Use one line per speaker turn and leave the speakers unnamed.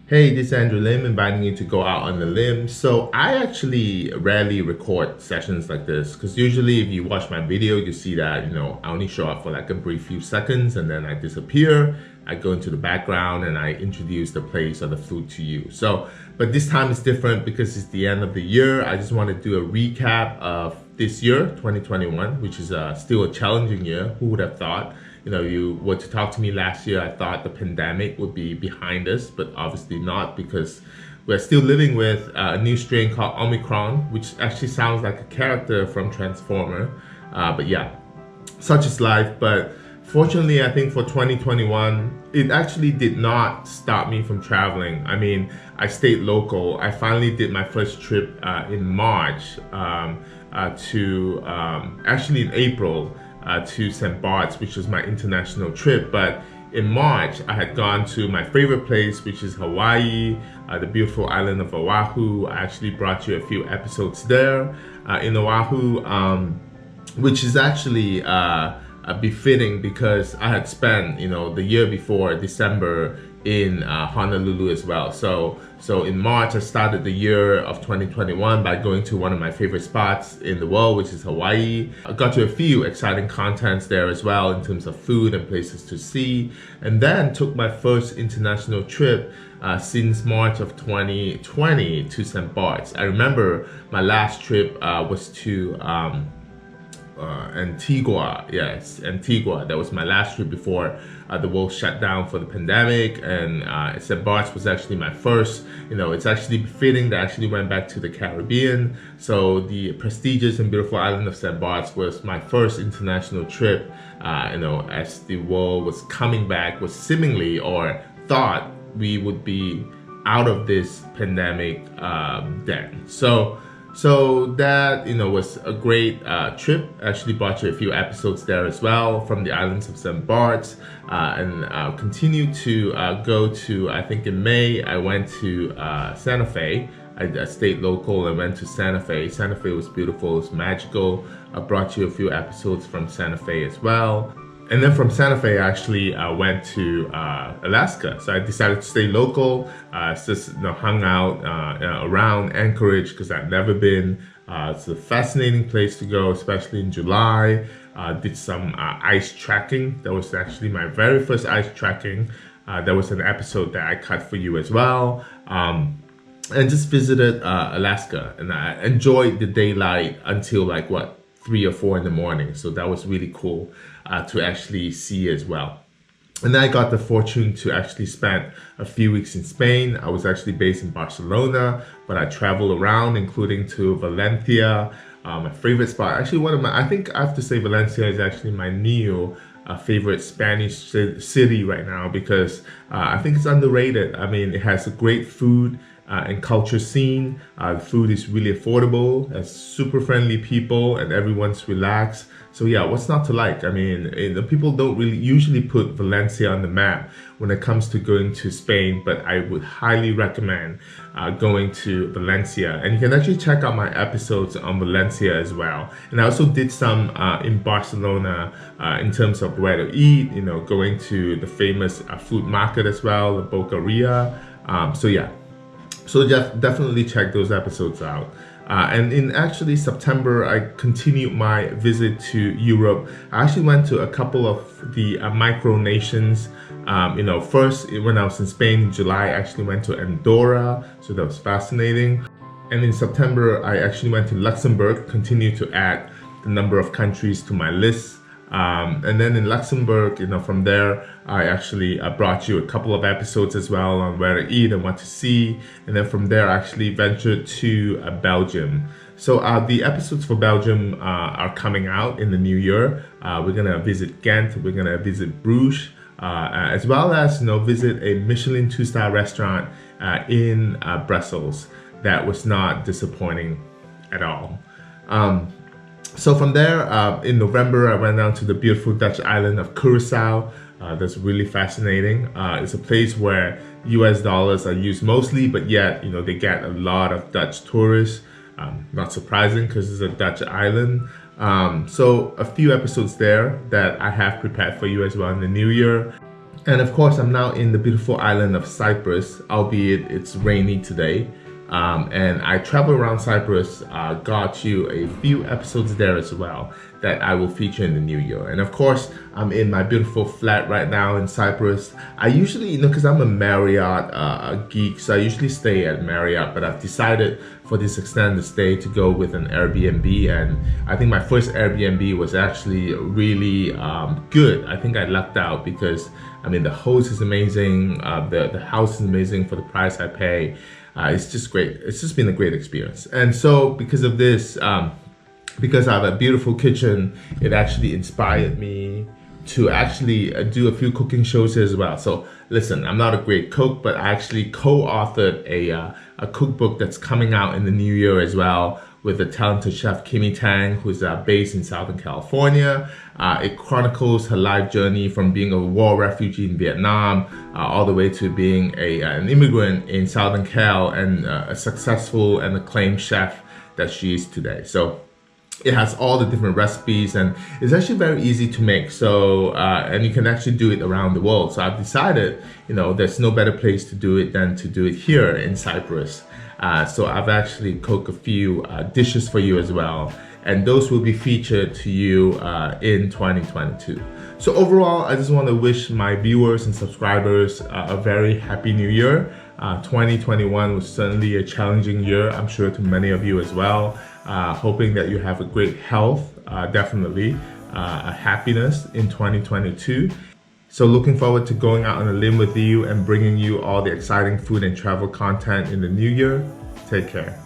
Hey, this is Andrew Lim inviting you to go out on the limb. So I actually rarely record sessions like this because usually if you watch my video, you see that, I only show up for like a brief few seconds and then I disappear. I go into the background and I introduce the place or the food to you. But this time is different because it's the end of the year. I just want to do a recap of this year, 2021, which is still a challenging year. Who would have thought? You were to talk to me last year, I thought the pandemic would be behind us, but obviously not, because we're still living with a new strain called Omicron, which actually sounds like a character from Transformer. But yeah, such is life. But fortunately, I think for 2021, it actually did not stop me from traveling. I mean, I stayed local. I finally did my first trip in March actually in April, to St. Bart's, which was my international trip. But in March, I had gone to my favorite place, which is Hawaii, the beautiful island of Oahu. I actually brought you a few episodes there in Oahu, which is actually befitting because I had spent, the year before, December, in Honolulu as well. So in March, I started the year of 2021 by going to one of my favorite spots in the world, which is Hawaii. I got to a few exciting contents there as well in terms of food and places to see, and then took my first international trip since March of 2020 to St. Bart's. I remember my last trip was to Antigua. Yes, Antigua. That was my last trip before the world shut down for the pandemic, and St. Bart's was actually my first. It's actually fitting that I actually went back to the Caribbean. So the prestigious and beautiful island of St. Bart's was my first international trip, as the world was coming back, was seemingly, or thought we would be out of this pandemic then. So that, was a great trip. Actually brought you a few episodes there as well from the islands of St. Bart's, and continue to go to, I think in May, I went to Santa Fe. I stayed local and went to Santa Fe. Santa Fe was beautiful, it was magical. I brought you a few episodes from Santa Fe as well. And then from Santa Fe, I actually went to Alaska. So I decided to stay local, just hung out around Anchorage because I'd never been. It's a fascinating place to go, especially in July. Did some ice trekking. That was actually my very first ice trekking. There was an episode that I cut for you as well. And just visited Alaska, and I enjoyed the daylight until 3 or 4 in the morning. So that was really cool to actually see as well. And then I got the fortune to actually spend a few weeks in Spain. I was actually based in Barcelona, but I traveled around, including to Valencia, my favorite spot. Actually, I think I have to say Valencia is actually my new favorite Spanish city right now, because I think it's underrated. I mean, it has a great food and culture scene. The food is really affordable, has super friendly people, and everyone's relaxed. So yeah, what's not to like? I mean, the people don't really usually put Valencia on the map when it comes to going to Spain, but I would highly recommend going to Valencia. And you can actually check out my episodes on Valencia as well. And I also did some in Barcelona in terms of where to eat, going to the famous food market as well, the Boqueria. So yeah. So definitely check those episodes out. And in actually September, I continued my visit to Europe. I actually went to a couple of the micronations. First, when I was in Spain in July, I actually went to Andorra. So that was fascinating. And in September, I actually went to Luxembourg, continued to add the number of countries to my list. And then in Luxembourg, from there, I actually brought you a couple of episodes as well on where to eat and what to see. And then from there, I actually ventured to Belgium. So the episodes for Belgium are coming out in the new year. We're gonna visit Ghent, we're gonna visit Bruges, as well as visit a Michelin 2-star restaurant in Brussels. That was not disappointing at all. So from there, in November, I went down to the beautiful Dutch island of Curacao. That's really fascinating. It's a place where US dollars are used mostly, but yet, they get a lot of Dutch tourists. Not surprising because it's a Dutch island. So a few episodes there that I have prepared for you as well in the new year. And of course, I'm now in the beautiful island of Cyprus, albeit it's rainy today. And I travel around Cyprus, got you a few episodes there as well that I will feature in the new year. And of course, I'm in my beautiful flat right now in Cyprus. I usually, because I'm a Marriott geek, so I usually stay at Marriott, but I've decided for this extended stay to go with an Airbnb. And I think my first Airbnb was actually really good. I think I lucked out because, I mean, the host is amazing, the house is amazing for the price I pay. It's just great. It's just been a great experience. And so because of this, because I have a beautiful kitchen, it actually inspired me to actually do a few cooking shows as well. So listen, I'm not a great cook, but I actually co-authored a cookbook that's coming out in the new year as well with the talented chef Kimmy Tang, who's based in Southern California. It chronicles her life journey from being a war refugee in Vietnam all the way to being an immigrant in Southern Cal and a successful and acclaimed chef that she is today. So it has all the different recipes and it's actually very easy to make. So, and you can actually do it around the world. So I've decided, there's no better place to do it than to do it here in Cyprus. So I've actually cooked a few dishes for you as well. And those will be featured to you in 2022. So overall, I just want to wish my viewers and subscribers a very happy new year. 2021 was certainly a challenging year, I'm sure to many of you as well. Hoping that you have a great health, definitely, a happiness in 2022. So looking forward to going out on a limb with you and bringing you all the exciting food and travel content in the new year. Take care.